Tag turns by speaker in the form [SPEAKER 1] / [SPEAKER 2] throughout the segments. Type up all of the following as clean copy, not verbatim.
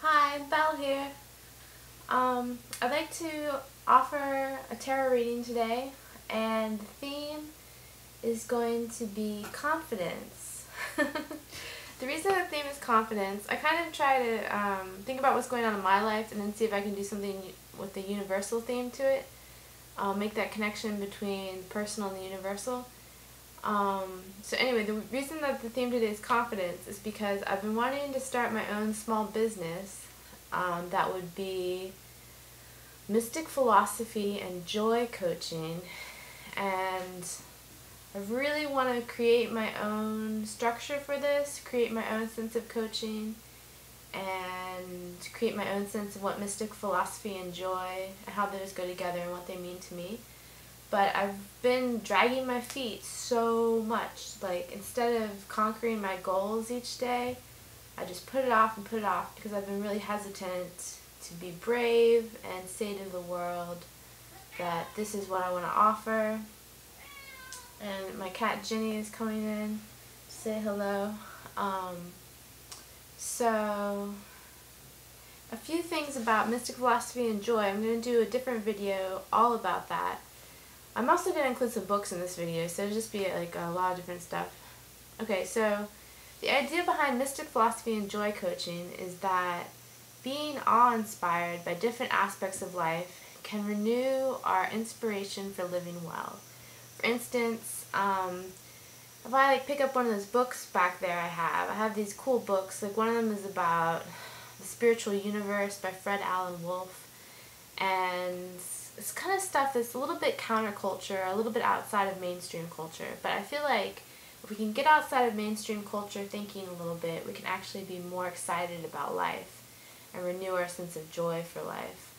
[SPEAKER 1] Hi, Belle here. I'd like to offer a tarot reading today, and the theme is going to be confidence. The reason the theme is confidence, I kind of try to think about what's going on in my life and then see if I can do something with the universal theme to it. Make that connection between personal and the universal. So anyway, the reason that the theme today is confidence is because I've been wanting to start my own small business that would be mystic philosophy and joy coaching, and I really want to create my own structure for this, create my own sense of coaching, and create my own sense of what mystic philosophy and joy and how those go together and what they mean to me. But I've been dragging my feet so much. Like, instead of conquering my goals each day, I just put it off and put it off because I've been really hesitant to be brave and say to the world that this is what I want to offer. And my cat Jenny is coming in to say hello. So a few things about mystic philosophy and joy. I'm going to do a different video all about that. I'm also going to include some books in this video, so it'll just be like a lot of different stuff. Okay, so the idea behind mystic philosophy and joy coaching is that being awe-inspired by different aspects of life can renew our inspiration for living well. For instance, if I pick up one of those books back there I have these cool books. Like, one of them is about the spiritual universe by Fred Allen Wolfe, and it's kind of stuff that's a little bit counterculture, a little bit outside of mainstream culture. But I feel like if we can get outside of mainstream culture thinking a little bit, we can actually be more excited about life and renew our sense of joy for life.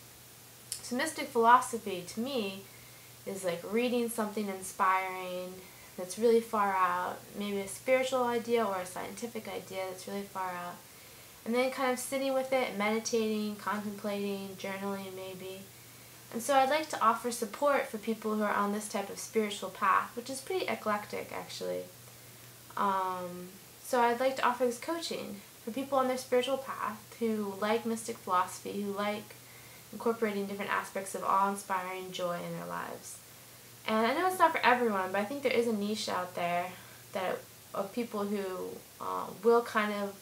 [SPEAKER 1] So mystic philosophy, to me, is like reading something inspiring that's really far out, maybe a spiritual idea or a scientific idea that's really far out, and then kind of sitting with it, meditating, contemplating, journaling maybe. And so I'd like to offer support for people who are on this type of spiritual path, which is pretty eclectic actually. So I'd like to offer this coaching for people on their spiritual path who like mystic philosophy, who like incorporating different aspects of awe-inspiring joy in their lives. And I know it's not for everyone, but I think there is a niche out there of people who will kind of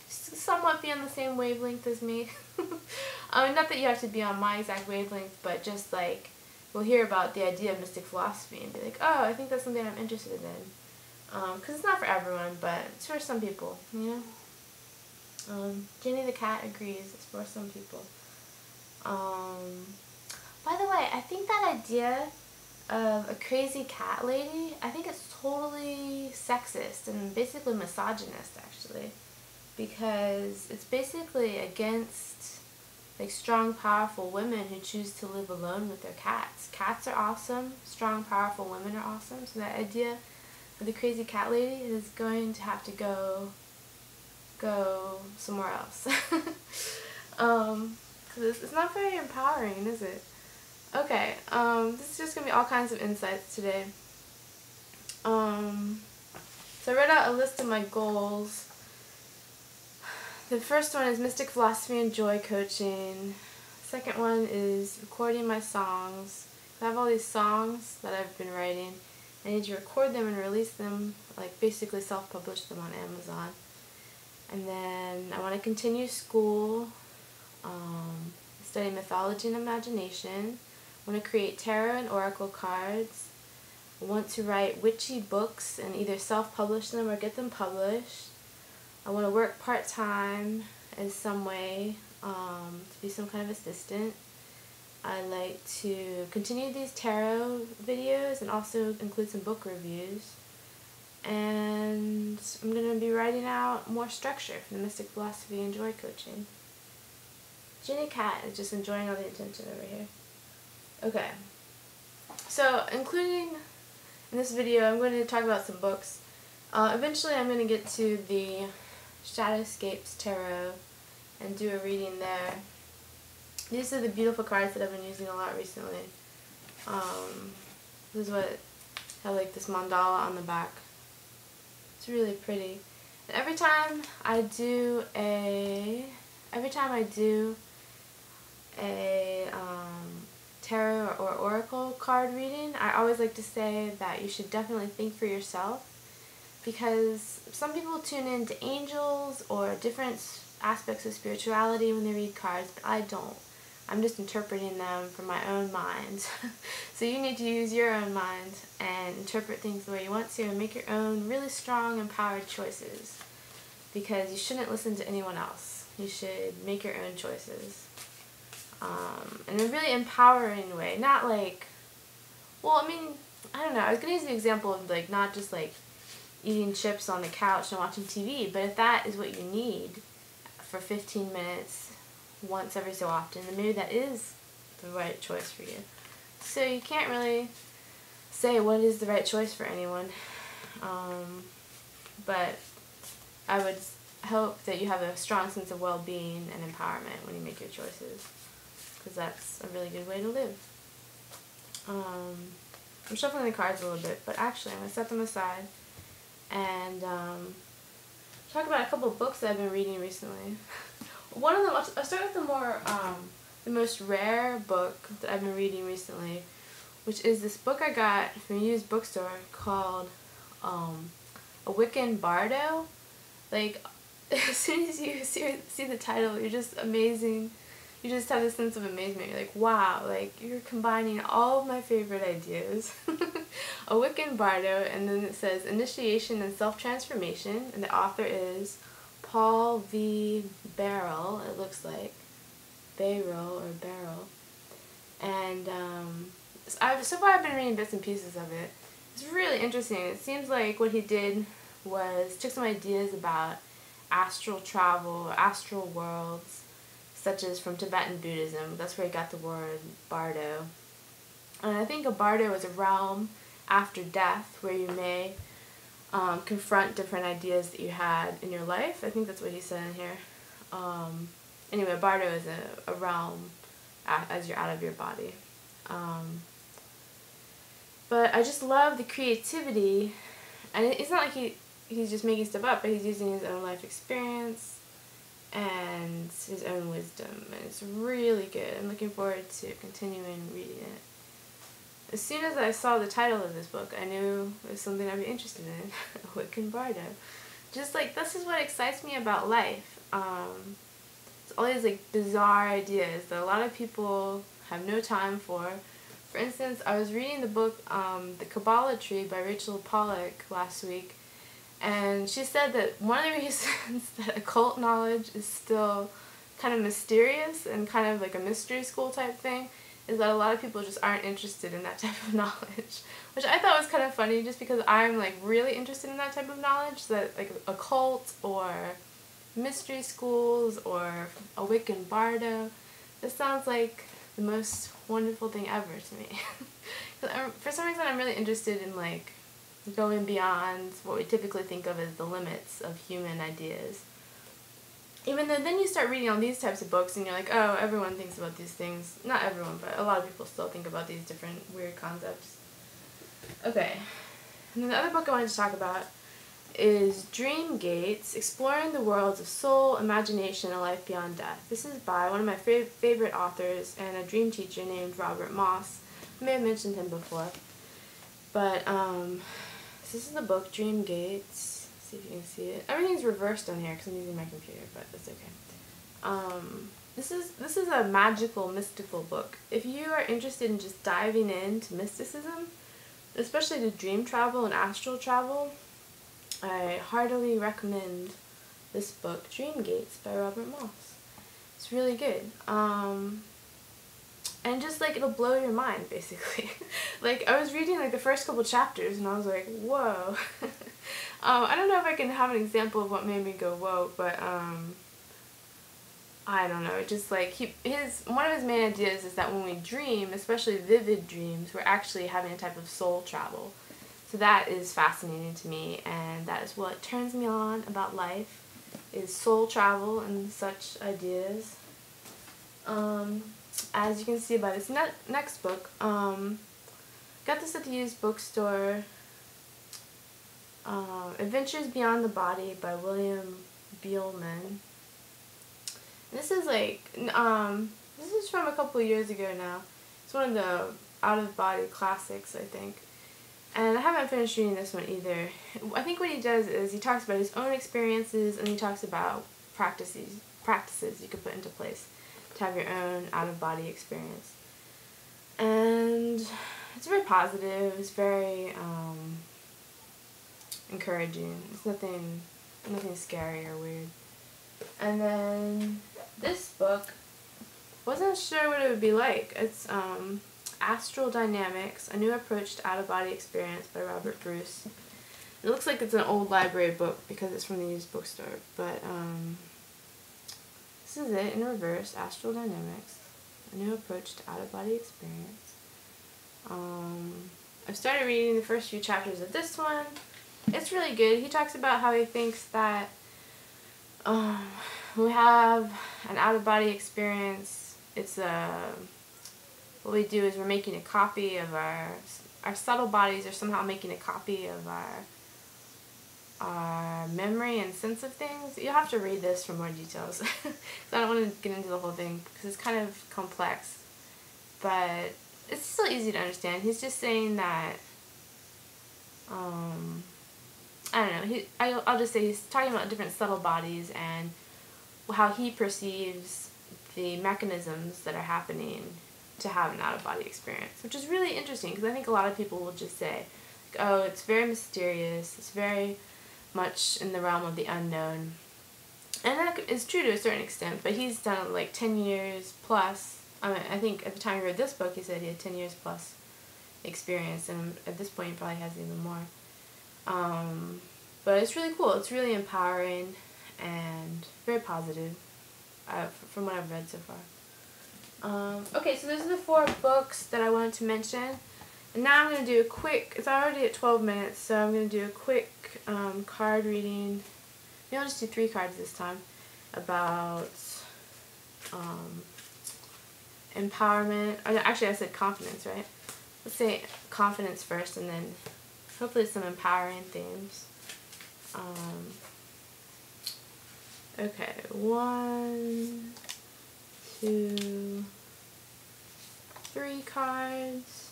[SPEAKER 1] somewhat be on the same wavelength as me. Not that you have to be on my exact wavelength, but just like we'll hear about the idea of mystic philosophy and be like, oh, I think that's something I'm interested in. Because it's not for everyone, but it's for some people, you know? Jenny the cat agrees, it's for some people. By the way, I think that idea of a crazy cat lady, I think it's totally sexist and basically misogynist actually, because it's basically against like strong, powerful women who choose to live alone with their cats. Cats are awesome, strong, powerful women are awesome, so that idea of the crazy cat lady is going to have to go somewhere else. Because it's not very empowering, is it? Okay, this is just going to be all kinds of insights today. So I read out a list of my goals. The first one is mystic philosophy and joy coaching. The second one is recording my songs. I have all these songs that I've been writing. I need to record them and release them, like basically self-publish them on Amazon. And then I want to continue school, study mythology and imagination. I want to create tarot and oracle cards. I want to write witchy books and either self-publish them or get them published. I want to work part-time in some way, to be some kind of assistant. I like to continue these tarot videos and also include some book reviews. And I'm going to be writing out more structure for the mystic philosophy and joy coaching. Jenny Cat is just enjoying all the attention over here. Okay, so including in this video, I'm going to talk about some books. Eventually I'm going to get to the Shadowscapes Tarot and do a reading there. These are the beautiful cards that I've been using a lot recently. This is what have like this mandala on the back. It's really pretty. And every time time I do a tarot or oracle card reading, I always like to say that you should definitely think for yourself, because some people tune into angels or different aspects of spirituality when they read cards, but I don't. I'm just interpreting them from my own mind. So you need to use your own mind and interpret things the way you want to and make your own really strong, empowered choices, because you shouldn't listen to anyone else. You should make your own choices. In a really empowering way. Not like, well, I mean, I don't know. I was going to use the example of like not just like eating chips on the couch and watching TV, but if that is what you need for 15 minutes once every so often, then maybe that is the right choice for you. So you can't really say what is the right choice for anyone, but I would hope that you have a strong sense of well-being and empowerment when you make your choices, because that's a really good way to live. I'm shuffling the cards a little bit, but actually I'm going to set them aside and talk about a couple of books that I've been reading recently. One of them, I'll start with the most rare book that I've been reading recently, which is this book I got from a used bookstore called A Wiccan Bardo. Like, as soon as you see the title, you're just amazing. You just have this sense of amazement. You're like, wow, like, you're combining all of my favorite ideas. A Wiccan Bardo, and then it says Initiation and Self-Transformation, and the author is Paul V. Barrel, it looks like. Barrel or Barrel. And so far I've been reading bits and pieces of it. It's really interesting. It seems like what he did was took some ideas about astral travel, or astral worlds, such as from Tibetan Buddhism. That's where he got the word bardo. And I think a bardo is a realm after death where you may confront different ideas that you had in your life. I think that's what he said in here. Anyway, bardo is a realm as you're out of your body. But I just love the creativity, and it's not like he's just making stuff up, but he's using his own life experience and his own wisdom, and it's really good. I'm looking forward to continuing reading it. As soon as I saw the title of this book, I knew it was something I'd be interested in. A Wiccan Bardo. Just like, this is what excites me about life. It's all these like bizarre ideas that a lot of people have no time for. For instance, I was reading the book The Kabbalah Tree by Rachel Pollack last week, and she said that one of the reasons that occult knowledge is still kind of mysterious and kind of like a mystery school type thing is that a lot of people just aren't interested in that type of knowledge, which I thought was kind of funny, just because I'm like really interested in that type of knowledge, that like occult or mystery schools or a Wiccan Bardo. This sounds like the most wonderful thing ever to me. For some reason I'm really interested in like going beyond what we typically think of as the limits of human ideas. Even though then you start reading all these types of books and you're like, oh, everyone thinks about these things. Not everyone, but a lot of people still think about these different weird concepts. Okay. And then the other book I wanted to talk about is Dream Gates, Exploring the Worlds of Soul, Imagination, and Life Beyond Death. This is by one of my favorite authors and a dream teacher named Robert Moss. I may have mentioned him before. But, this is the book, Dream Gates. See if you can see it. Everything's reversed on here because I'm using my computer, but that's okay. This is a magical, mystical book. If you are interested in just diving into mysticism, especially to dream travel and astral travel, I heartily recommend this book, Dream Gates by Robert Moss. It's really good. And just like it'll blow your mind, basically. Like I was reading like the first couple chapters and I was like, whoa. I don't know if I can have an example of what made me go whoa, but I don't know. Just like one of his main ideas is that when we dream, especially vivid dreams, we're actually having a type of soul travel. So that is fascinating to me, and that is what turns me on about life, is soul travel and such ideas. As you can see by this next book, got this at the used bookstore, Adventures Beyond the Body by William Beelman. And this is like, this is from a couple years ago now. It's one of the out-of-body classics, I think. And I haven't finished reading this one either. I think what he does is he talks about his own experiences, and he talks about practices you could put into place to have your own out-of-body experience. And it's very positive. It's very encouraging. It's nothing scary or weird. And then this book, wasn't sure what it would be like. It's Astral Dynamics, A New Approach to Out-of-Body Experience by Robert Bruce. It looks like it's an old library book because it's from the used bookstore, but this is it in reverse, Astral Dynamics, A New Approach to Out-of-Body Experience. I've started reading the first few chapters of this one. It's really good. He talks about how he thinks that we have an out-of-body experience. It's what we do is we're making a copy of our subtle bodies are somehow making a copy of our memory and sense of things. You'll have to read this for more details. Because I don't want to get into the whole thing because it's kind of complex. But it's still easy to understand. He's just saying that, I don't know, I'll just say he's talking about different subtle bodies and how he perceives the mechanisms that are happening to have an out-of-body experience, which is really interesting because I think a lot of people will just say, like, oh, it's very mysterious, it's very much in the realm of the unknown. And that is true to a certain extent, but he's done like 10 years plus. I think at the time he wrote this book, he said he had 10 years plus experience, and at this point he probably has even more. But it's really cool. It's really empowering and very positive from what I've read so far. Okay, so those are the 4 books that I wanted to mention. And now I'm going to do a quick, it's already at 12 minutes, so I'm going to do a quick card reading. Maybe I'll just do 3 cards this time about empowerment. Actually, I said confidence, right? Let's say confidence first, and then hopefully some empowering themes. Okay, 1, 2, 3 cards.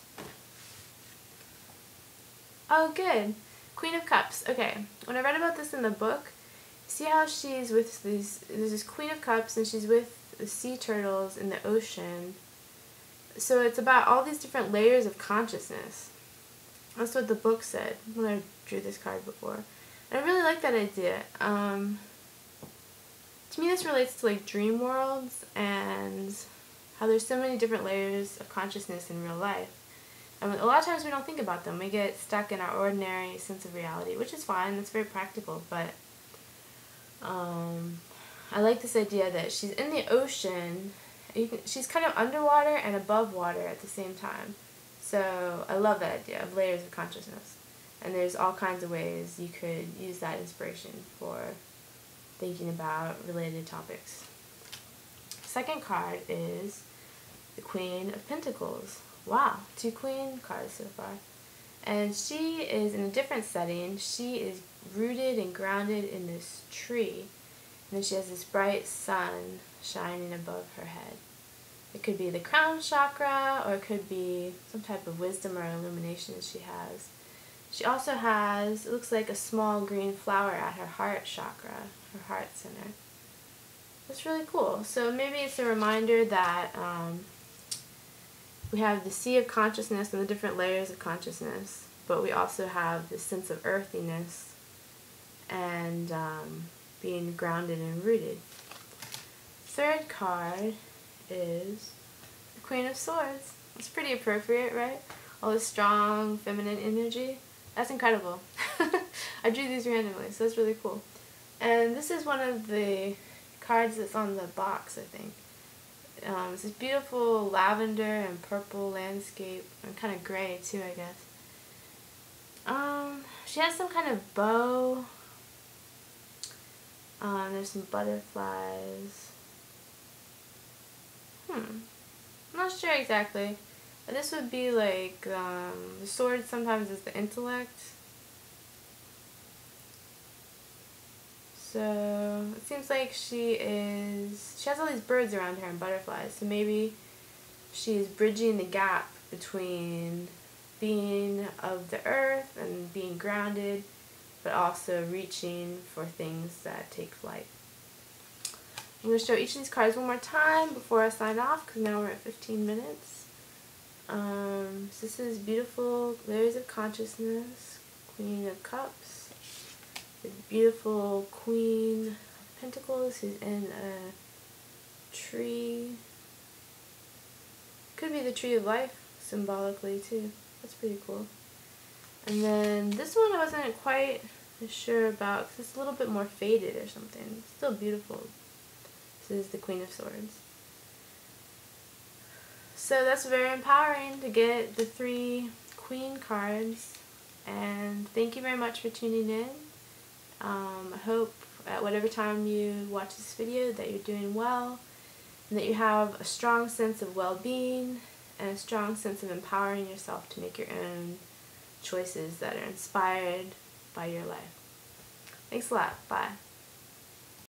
[SPEAKER 1] Oh, good. Queen of Cups. Okay, when I read about this in the book, see how she's with there's this Queen of Cups, and she's with the sea turtles in the ocean. So it's about all these different layers of consciousness. That's what the book said when I drew this card before. And I really like that idea. To me, this relates to like dream worlds and how there's so many different layers of consciousness in real life. And a lot of times we don't think about them. We get stuck in our ordinary sense of reality, which is fine. That's very practical. But I like this idea that she's in the ocean. She's kind of underwater and above water at the same time. So I love that idea of layers of consciousness. And there's all kinds of ways you could use that inspiration for thinking about related topics. Second card is the Queen of Pentacles. Wow, 2 Queen cards so far. And she is in a different setting. She is rooted and grounded in this tree. And then she has this bright sun shining above her head. It could be the crown chakra, or it could be some type of wisdom or illumination she has. She also has, it looks like a small green flower at her heart chakra, her heart center. That's really cool. So maybe it's a reminder that we have the sea of consciousness and the different layers of consciousness, but we also have this sense of earthiness and being grounded and rooted. Third card is the Queen of Swords. It's pretty appropriate, right? All this strong feminine energy. That's incredible. I drew these randomly, so that's really cool. And this is one of the cards that's on the box, I think. It's this beautiful lavender and purple landscape, and kind of gray too, I guess. She has some kind of bow. There's some butterflies. I'm not sure exactly. But this would be like, the sword sometimes is the intellect. So it seems like she has all these birds around her and butterflies, so maybe she's bridging the gap between being of the earth and being grounded, but also reaching for things that take flight. I'm going to show each of these cards one more time before I sign off, because now we're at 15 minutes. So this is Beautiful Layers of Consciousness, Queen of Cups. The beautiful Queen of Pentacles who's in a tree. Could be the tree of life symbolically too. That's pretty cool. And then this one I wasn't quite sure about because it's a little bit more faded or something. It's still beautiful. This is the Queen of Swords. So that's very empowering to get the 3 Queen cards. And thank you very much for tuning in. I hope at whatever time you watch this video that you're doing well and that you have a strong sense of well-being and a strong sense of empowering yourself to make your own choices that are inspired by your life. Thanks a lot. Bye.